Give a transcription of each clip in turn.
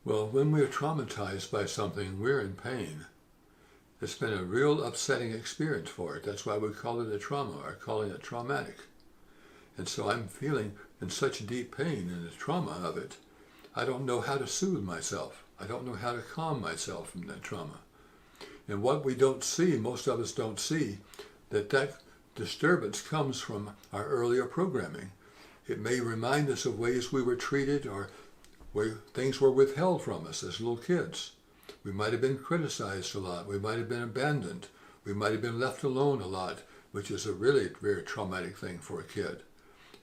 Well, when we're traumatized by something, we're in pain. It's been a real upsetting experience for it. That's why we call it a trauma, or calling it traumatic. And so I'm feeling in such deep pain and the trauma of it, I don't know how to soothe myself. I don't know how to calm myself from that trauma. And what we don't see, most of us don't see, that disturbance comes from our earlier programming. It may remind us of ways we were treated or where things were withheld from us as little kids. We might have been criticized a lot. We might have been abandoned. We might have been left alone a lot, which is a really very traumatic thing for a kid,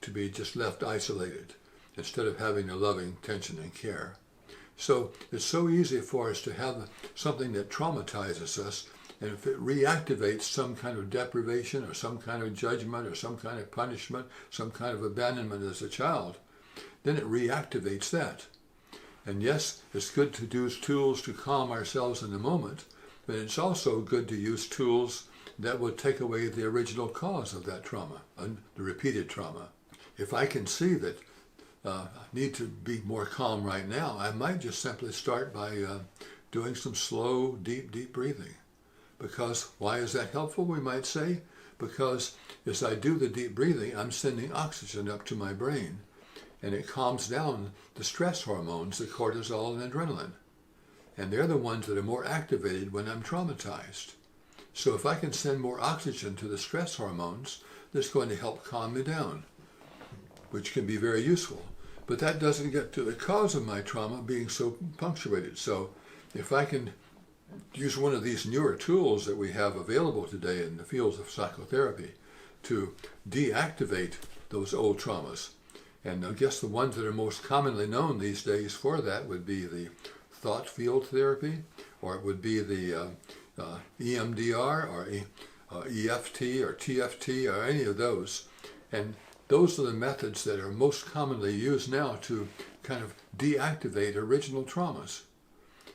to be just left isolated instead of having a loving attention and care. So it's so easy for us to have something that traumatizes us, and if it reactivates some kind of deprivation or some kind of judgment or some kind of punishment, some kind of abandonment as a child, then it reactivates that. And yes, it's good to use tools to calm ourselves in the moment, but it's also good to use tools that will take away the original cause of that trauma, the repeated trauma. If I can see that I need to be more calm right now, I might just simply start by doing some slow, deep breathing. Because why is that helpful, we might say? Because as I do the deep breathing, I'm sending oxygen up to my brain, and it calms down the stress hormones, the cortisol and adrenaline. And they're the ones that are more activated when I'm traumatized. So if I can send more oxygen to the stress hormones, that's going to help calm me down, which can be very useful. But that doesn't get to the cause of my trauma being so punctuated. So if I can use one of these newer tools that we have available today in the fields of psychotherapy to deactivate those old traumas. And I guess the ones that are most commonly known these days for that would be the thought field therapy, or it would be the EMDR or EFT or TFT or any of those. And those are the methods that are most commonly used now to kind of deactivate original traumas,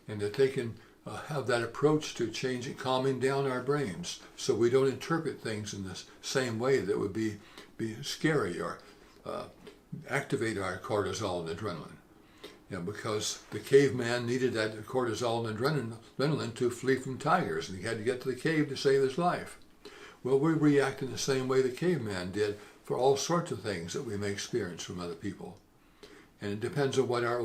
and that they can have that approach to changing, calming down our brains so we don't interpret things in the same way that would be scary or activate our cortisol and adrenaline. You know, because the caveman needed that cortisol and adrenaline to flee from tigers, and he had to get to the cave to save his life. Well, we react in the same way the caveman did for all sorts of things that we may experience from other people. And it depends on what our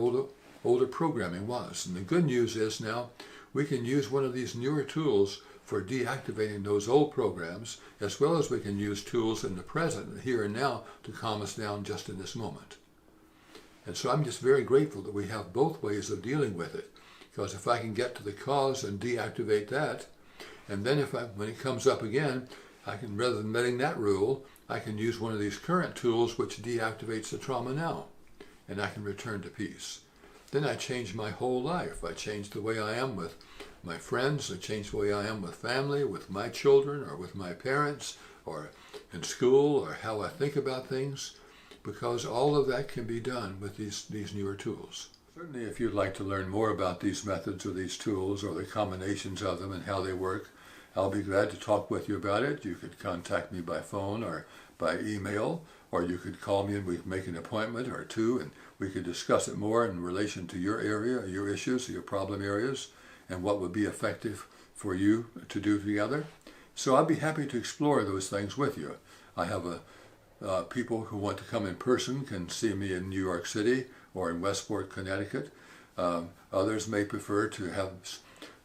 older programming was. And the good news is now we can use one of these newer tools for deactivating those old programs, as well as we can use tools in the present, here and now, to calm us down just in this moment. And so I'm just very grateful that we have both ways of dealing with it, because if I can get to the cause and deactivate that, and then when it comes up again, I can, rather than letting that rule, I can use one of these current tools which deactivates the trauma now, and I can return to peace. Then I change my whole life. I change the way I am with my friends. I change the way I am with family, with my children, or with my parents, or in school, or how I think about things, because all of that can be done with these newer tools. Certainly, if you'd like to learn more about these methods or these tools or the combinations of them and how they work, I'll be glad to talk with you about it. You could contact me by phone or by email, or you could call me and we can make an appointment or two, and we could discuss it more in relation to your area, your issues, your problem areas, and what would be effective for you to do together. So I'd be happy to explore those things with you. I have people who want to come in person can see me in New York City or in Westport, Connecticut. Others may prefer to have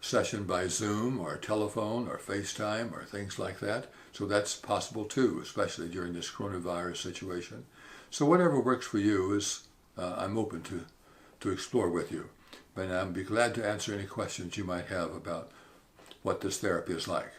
session by Zoom or telephone or FaceTime or things like that. So that's possible too, especially during this coronavirus situation. So whatever works for you is I'm open to explore with you. But I'd be glad to answer any questions you might have about what this therapy is like.